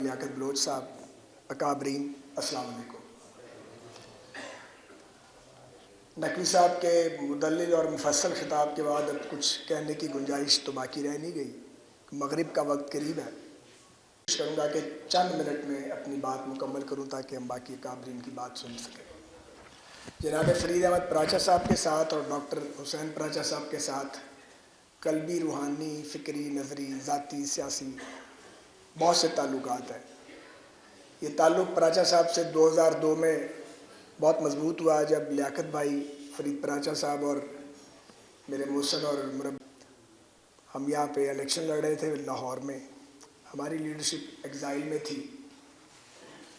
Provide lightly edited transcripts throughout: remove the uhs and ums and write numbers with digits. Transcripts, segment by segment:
لیاقت بلوچ صاحب، اکابرین، السلام علیکم۔ نقوی صاحب کے مدلل اور مفصل خطاب کے بعد اب کچھ کہنے کی گنجائش تو باقی رہ نہیں گئی۔ مغرب کا وقت قریب ہے، کوشش کروں گا کہ چند منٹ میں اپنی بات مکمل کروں تاکہ ہم باقی اکابرین کی بات سن سکیں۔ جناب فرید احمد پراچا صاحب کے ساتھ اور ڈاکٹر حسین پراچا صاحب کے ساتھ قلبی، روحانی، فکری، نظری، ذاتی، سیاسی بہت سے تعلقات ہیں۔ یہ تعلق پراچا صاحب سے 2002 میں بہت مضبوط ہوا جب لیاقت بھائی، فرید پراچا صاحب اور میرے محسن اور ہم یہاں پہ الیکشن لڑ رہے تھے لاہور میں۔ ہماری لیڈرشپ ایگزائل میں تھی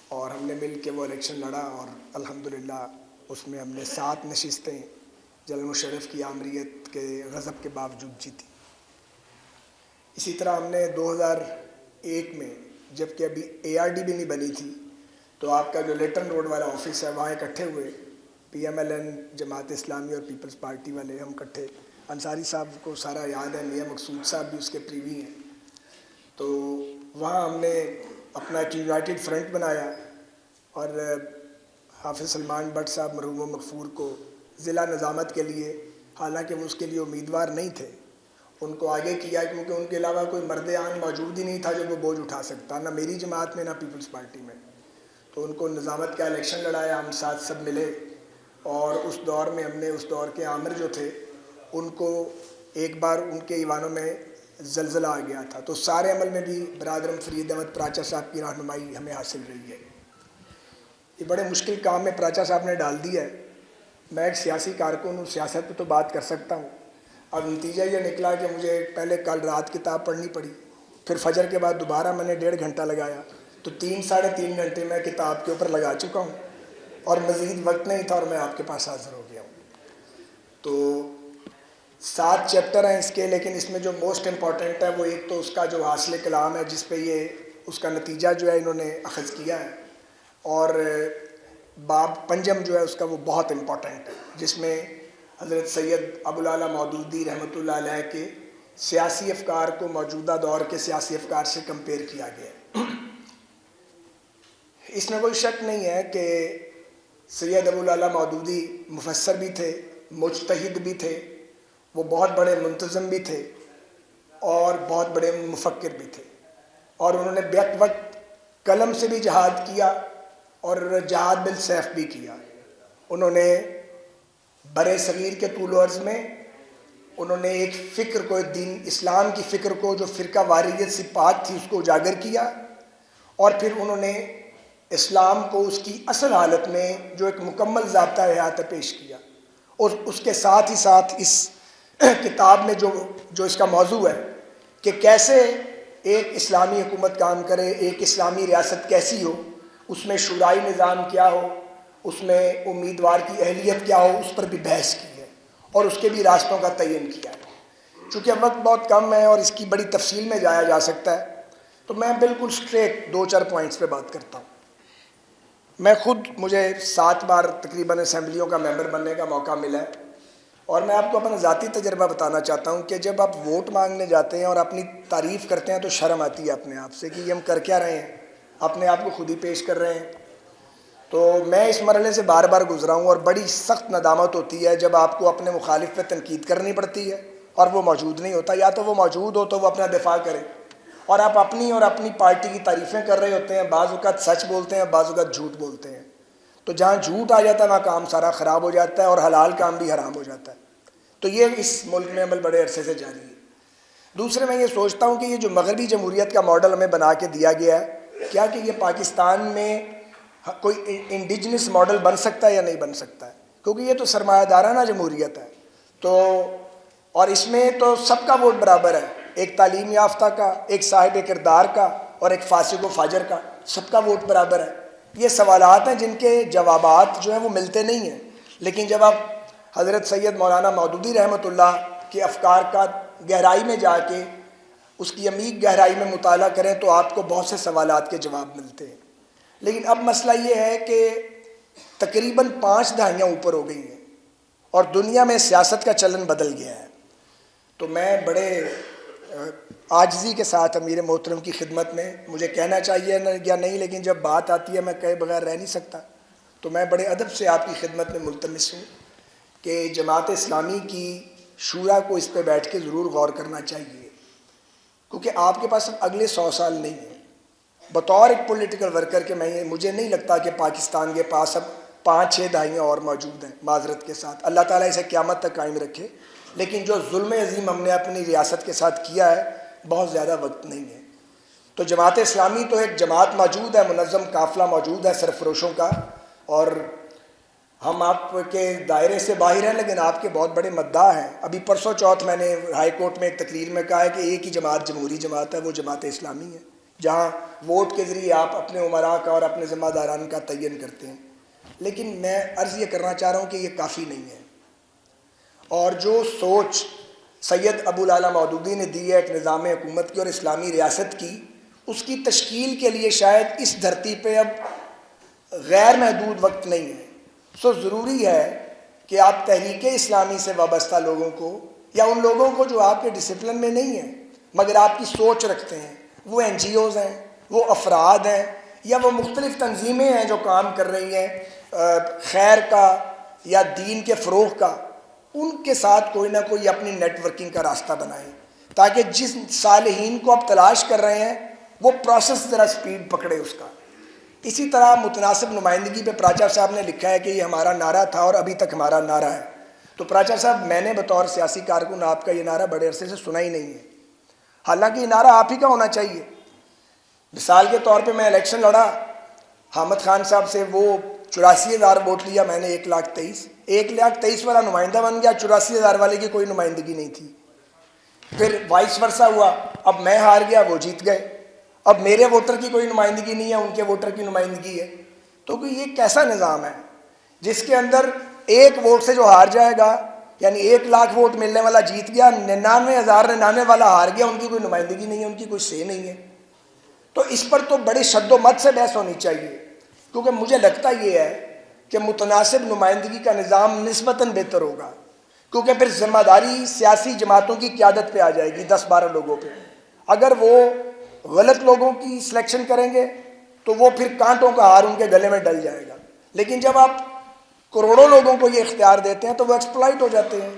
اور ہم نے مل کے وہ الیکشن لڑا اور الحمدللہ اس میں ہم نے 7 نشستیں جنرل مشرف کی آمریت کے غضب کے باوجود جیتی۔ اسی طرح ہم نے 2001 میں، جب کہ ابھی ARD بھی نہیں بنی تھی، تو آپ کا جو لیٹن روڈ والا آفس ہے وہاں اکٹھے ہوئے، PMLN، جماعت اسلامی اور پیپلز پارٹی والے ہم اکٹھے، انصاری صاحب کو سارا یاد ہے، میاں مقصود صاحب بھی اس کے پریوی ہیں، تو وہاں ہم نے اپنا ایک یونائٹڈ فرنٹ بنایا اور حافظ سلمان بٹ صاحب مرحوم و مغفور کو ضلع نظامت کے لیے، حالانکہ وہ اس کے لیے امیدوار نہیں تھے، ان کو آگے کیا کیونکہ ان کے علاوہ کوئی مرد آن موجود ہی نہیں تھا جو وہ بوجھ اٹھا سکتا، نہ میری جماعت میں نہ پیپلز پارٹی میں۔ تو ان کو نظامت کا الیکشن لڑایا، ہم ساتھ سب ملے اور اس دور میں ہم نے اس دور کے عامر جو تھے ان کو ایک بار ان کے ایوانوں میں زلزلہ آ گیا تھا، تو سارے عمل میں بھی برادرم فرید احمد پراچا صاحب کی رہنمائی ہمیں حاصل رہی ہے۔ یہ بڑے مشکل کام میں پراچا صاحب نے ڈال دیا ہے۔ میں ایک سیاسی کارکن ہوں، سیاست پہ تو بات کر سکتا ہوں، اب نتیجہ یہ نکلا کہ مجھے پہلے کل رات کتاب پڑھنی پڑی، پھر فجر کے بعد دوبارہ میں نے 1.5 گھنٹہ لگایا، تو 3-3.5 گھنٹے میں کتاب کے اوپر لگا چکا ہوں اور مزید وقت نہیں تھا اور میں آپ کے پاس حاضر ہو گیا ہوں۔ تو 7 چیپٹر ہیں اس کے، لیکن اس میں جو موسٹ امپورٹنٹ ہے وہ ایک تو اس کا جو حاصل کلام ہے جس پہ یہ اس کا نتیجہ جو ہے انہوں نے اخذ کیا ہے، اور باب پنجم جو ہے اس کا وہ بہت امپورٹنٹ ہے جس میں حضرت سید ابوالعلا مودودی رحمۃ اللہ علیہ کے سیاسی افکار کو موجودہ دور کے سیاسی افکار سے کمپیئر کیا گیا ہے۔ اس میں کوئی شک نہیں ہے کہ سید ابوالعلا مودودی مفسر بھی تھے، مجتہد بھی تھے، وہ بہت بڑے منتظم بھی تھے اور بہت بڑے مفکر بھی تھے، اور انہوں نے بیک وقت قلم سے بھی جہاد کیا اور جہاد بالسیف بھی کیا۔ انہوں نے برے صغیر کے طول و عرض میں انہوں نے ایک فکر کو، دین اسلام کی فکر کو جو فرقہ واریت سے پاک تھی اس کو اجاگر کیا، اور پھر انہوں نے اسلام کو اس کی اصل حالت میں جو ایک مکمل ضابطہ حیات پیش کیا، اور اس کے ساتھ ہی ساتھ اس کتاب میں جو اس کا موضوع ہے کہ کیسے ایک اسلامی حکومت کام کرے، ایک اسلامی ریاست کیسی ہو، اس میں شورائی نظام کیا ہو، اس میں امیدوار کی اہلیت کیا ہو، اس پر بھی بحث کی ہے اور اس کے بھی راستوں کا تعین کیا ہے۔ چونکہ وقت بہت کم ہے اور اس کی بڑی تفصیل میں جایا جا سکتا ہے، تو میں بالکل سٹریٹ 2-4 پوائنٹس پہ بات کرتا ہوں۔ میں خود، مجھے 7 بار تقریباً اسمبلیوں کا ممبر بننے کا موقع ملا ہے، اور میں آپ کو اپنا ذاتی تجربہ بتانا چاہتا ہوں کہ جب آپ ووٹ مانگنے جاتے ہیں اور اپنی تعریف کرتے ہیں تو شرم آتی ہے اپنے آپ سے کہ یہ ہم کر کیا رہے ہیں، اپنے آپ کو خود ہی پیش کر رہے ہیں۔ تو میں اس مرحلے سے بار بار گزرا ہوں اور بڑی سخت ندامت ہوتی ہے جب آپ کو اپنے مخالف پہ تنقید کرنی پڑتی ہے اور وہ موجود نہیں ہوتا، یا تو وہ موجود ہو تو وہ اپنا دفاع کرے، اور آپ اپنی اور اپنی پارٹی کی تعریفیں کر رہے ہوتے ہیں، بعض اوقات سچ بولتے ہیں، بعض اوقات جھوٹ بولتے ہیں، تو جہاں جھوٹ آ جاتا ہے وہاں کام سارا خراب ہو جاتا ہے اور حلال کام بھی حرام ہو جاتا ہے۔ تو یہ اس ملک میں عمل بڑے عرصے سے جاری ہے۔ دوسرے، میں یہ سوچتا ہوں کہ یہ جو مغربی جمہوریت کا ماڈل ہمیں بنا کے دیا گیا ہے، کیا کہ یہ پاکستان میں کوئی انڈیجنس ماڈل بن سکتا ہے یا نہیں بن سکتا ہے، کیونکہ یہ تو سرمایہ دارانہ جمہوریت ہے، تو اور اس میں تو سب کا ووٹ برابر ہے، ایک تعلیم یافتہ کا، ایک صاحب کردار کا اور ایک فاسق و فاجر کا، سب کا ووٹ برابر ہے۔ یہ سوالات ہیں جن کے جوابات جو ہیں وہ ملتے نہیں ہیں، لیکن جب آپ حضرت سید مولانا مودودی رحمۃ اللہ کے افکار کا گہرائی میں جا کے اس کی عمیق گہرائی میں مطالعہ کریں تو آپ کو بہت سے سوالات کے جواب ملتے ہیں۔ لیکن اب مسئلہ یہ ہے کہ تقریباً 5 دہائیاں اوپر ہو گئی ہیں اور دنیا میں سیاست کا چلن بدل گیا ہے، تو میں بڑے عاجزی کے ساتھ امیر محترم کی خدمت میں مجھے کہنا چاہیے یا نہیں، لیکن جب بات آتی ہے میں کہے بغیر رہ نہیں سکتا، تو میں بڑے ادب سے آپ کی خدمت میں ملتمس ہوں کہ جماعت اسلامی کی شورا کو اس پہ بیٹھ کے ضرور غور کرنا چاہیے، کیونکہ آپ کے پاس اب اگلے 100 سال نہیں ہیں۔ بطور ایک پولیٹیکل ورکر کے مجھے نہیں لگتا کہ پاکستان کے پاس اب 5-6 دہائیاں اور موجود ہیں، معذرت کے ساتھ اللہ تعالیٰ اسے قیامت تک قائم رکھے، لیکن جو ظلم عظیم ہم نے اپنی ریاست کے ساتھ کیا ہے بہت زیادہ وقت نہیں ہے۔ تو جماعت اسلامی تو ایک جماعت موجود ہے، منظم قافلہ موجود ہے سرفروشوں کا، اور ہم آپ کے دائرے سے باہر ہیں لیکن آپ کے بہت بڑے مداح ہیں۔ ابھی پرسوں چوتھ میں نے ہائی کورٹ میں ایک تقریر میں کہا ہے کہ ایک ہی جماعت جمہوری جماعت ہے، وہ جماعت اسلامی ہے، جہاں ووٹ کے ذریعے آپ اپنے عمراء کا اور اپنے ذمہ داران کا تعین کرتے ہیں۔ لیکن میں عرض یہ کرنا چاہ رہا ہوں کہ یہ کافی نہیں ہے، اور جو سوچ سید ابو العلا مودودی نے دی ہے ایک نظام حکومت کی اور اسلامی ریاست کی، اس کی تشکیل کے لیے شاید اس دھرتی پہ اب غیر محدود وقت نہیں ہے۔ سو ضروری ہے کہ آپ تحریک اسلامی سے وابستہ لوگوں کو، یا ان لوگوں کو جو آپ کے ڈسپلن میں نہیں ہیں مگر آپ کی سوچ رکھتے ہیں، وہ این جی اوز ہیں، وہ افراد ہیں، یا وہ مختلف تنظیمیں ہیں جو کام کر رہی ہیں خیر کا یا دین کے فروغ کا، ان کے ساتھ کوئی نہ کوئی اپنی نیٹ ورکنگ کا راستہ بنائیں، تاکہ جس صالحین کو آپ تلاش کر رہے ہیں وہ پروسیس ذرا سپیڈ پکڑے اس کا۔ اسی طرح متناسب نمائندگی پہ پراچار صاحب نے لکھا ہے کہ یہ ہمارا نعرہ تھا اور ابھی تک ہمارا نعرہ ہے۔ تو پراچار صاحب، میں نے بطور سیاسی کارکن آپ کا یہ نعرہ بڑے عرصے سے سنا ہی نہیں ہے، حالانکہ یہ نعرہ آپ ہی کا ہونا چاہیے۔ مثال کے طور پہ میں الیکشن لڑا حامد خان صاحب سے، وہ 84,000 ووٹ لیا، میں نے 1,23,000 1,23,000 والا نمائندہ بن گیا، 84,000 والے کی کوئی نمائندگی نہیں تھی۔ پھر وائس ورثہ ہوا، اب میں ہار گیا، وہ جیت گئے، اب میرے ووٹر کی کوئی نمائندگی نہیں ہے، ان کے ووٹر کی نمائندگی ہے۔ تو یہ کیسا نظام ہے جس کے اندر ایک ووٹ سے جو ہار جائے گا، یعنی 1,00,000 ووٹ ملنے والا جیت گیا، 99,099 والا ہار گیا، ان کی کوئی نمائندگی نہیں ہے، ان کی کوئی سے نہیں ہے۔ تو اس پر تو بڑی شد و مت سے بحث ہونی چاہیے، کیونکہ مجھے لگتا یہ ہے کہ متناسب نمائندگی کا نظام نسبتاً بہتر ہوگا، کیونکہ پھر ذمہ داری سیاسی جماعتوں کی قیادت پہ آ جائے گی، 10-12 لوگوں پہ۔ اگر وہ غلط لوگوں کی سلیکشن کریں گے تو وہ پھر کانٹوں کا ہار ان کے گلے میں ڈل جائے گا، لیکن جب آپ کروڑوں لوگوں کو یہ اختیار دیتے ہیں تو وہ ایکسپلائٹ ہو جاتے ہیں۔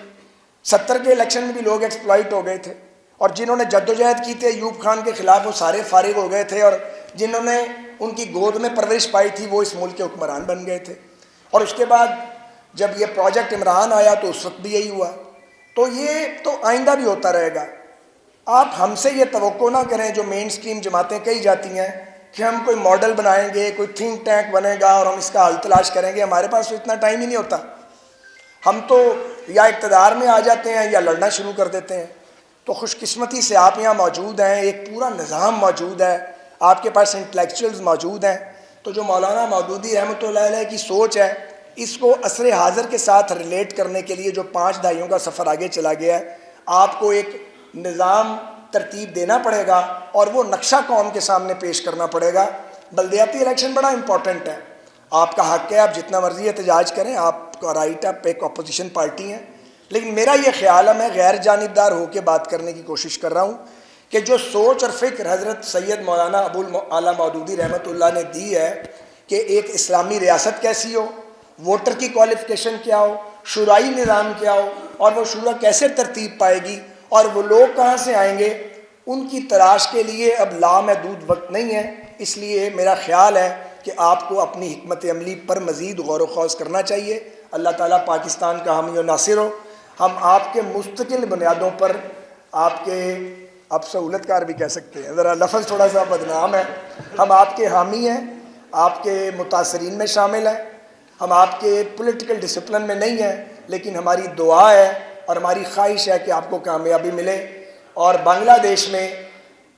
70 کے الیکشن میں بھی لوگ ایکسپلائٹ ہو گئے تھے، اور جنہوں نے جدوجہد کی تھی ایوب خان کے خلاف وہ سارے فارغ ہو گئے تھے، اور جنہوں نے ان کی گود میں پرورش پائی تھی وہ اس ملک کے حکمران بن گئے تھے۔ اور اس کے بعد جب یہ پروجیکٹ عمران آیا تو اس وقت بھی یہی ہوا، تو یہ تو آئندہ بھی ہوتا رہے گا۔ آپ ہم سے یہ توقع نہ کریں جو مین سٹریم جماعتیں کہی جاتی ہیں کہ ہم کوئی ماڈل بنائیں گے، کوئی تھنک ٹینک بنے گا اور ہم اس کا حل تلاش کریں گے۔ ہمارے پاس تو اتنا ٹائم ہی نہیں ہوتا، ہم تو یا اقتدار میں آ جاتے ہیں یا لڑنا شروع کر دیتے ہیں۔ تو خوش قسمتی سے آپ یہاں موجود ہیں، ایک پورا نظام موجود ہے، آپ کے پاس انٹلیکچوئلز موجود ہیں۔ تو جو مولانا مودودی رحمۃ اللہ علیہ کی سوچ ہے، اس کو عصر حاضر کے ساتھ ریلیٹ کرنے کے لیے جو 5 دہائیوں کا سفر آگے چلا گیا ہے، آپ کو ایک نظام ترتیب دینا پڑے گا اور وہ نقشہ قوم کے سامنے پیش کرنا پڑے گا۔ بلدیاتی الیکشن بڑا امپورٹنٹ ہے، آپ کا حق ہے، آپ جتنا مرضی احتجاج کریں، آپ کا رائٹ ہے، آپ ایک اپوزیشن پارٹی ہیں، لیکن میرا یہ خیال ہے، میں غیر جانبدار ہو کے بات کرنے کی کوشش کر رہا ہوں کہ جو سوچ اور فکر حضرت سید مولانا ابو الاعلیٰ مودودی رحمۃ اللہ نے دی ہے کہ ایک اسلامی ریاست کیسی ہو، ووٹر کی کوالیفیکیشن کیا ہو، شورائی نظام کیا ہو، اور وہ شورا کیسے ترتیب پائے گی اور وہ لوگ کہاں سے آئیں گے، ان کی تلاش کے لیے اب لامحدود وقت نہیں ہے۔ اس لیے میرا خیال ہے کہ آپ کو اپنی حکمت عملی پر مزید غور و خوض کرنا چاہیے۔ اللہ تعالیٰ پاکستان کا حامی و ناصر ہو۔ ہم آپ کے مستقل بنیادوں پر آپ کے، آپ سہولت کار بھی کہہ سکتے ہیں، ذرا لفظ تھوڑا سا بدنام ہے، ہم آپ کے حامی ہیں، آپ کے متاثرین میں شامل ہیں، ہم آپ کے پولیٹیکل ڈسپلن میں نہیں ہیں، لیکن ہماری دعا ہے اور ہماری خواہش ہے کہ آپ کو کامیابی ملے، اور بنگلہ دیش میں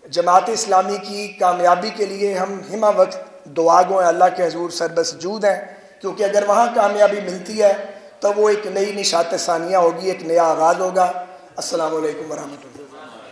جماعت اسلامی کی کامیابی کے لیے ہم ہمہ وقت دعا گو ہیں، اللہ کے حضور سربسجود ہیں، کیونکہ اگر وہاں کامیابی ملتی ہے تو وہ ایک نئی نشاط ثانیہ ہوگی، ایک نیا آغاز ہوگا۔ السلام علیکم ورحمۃ اللہ۔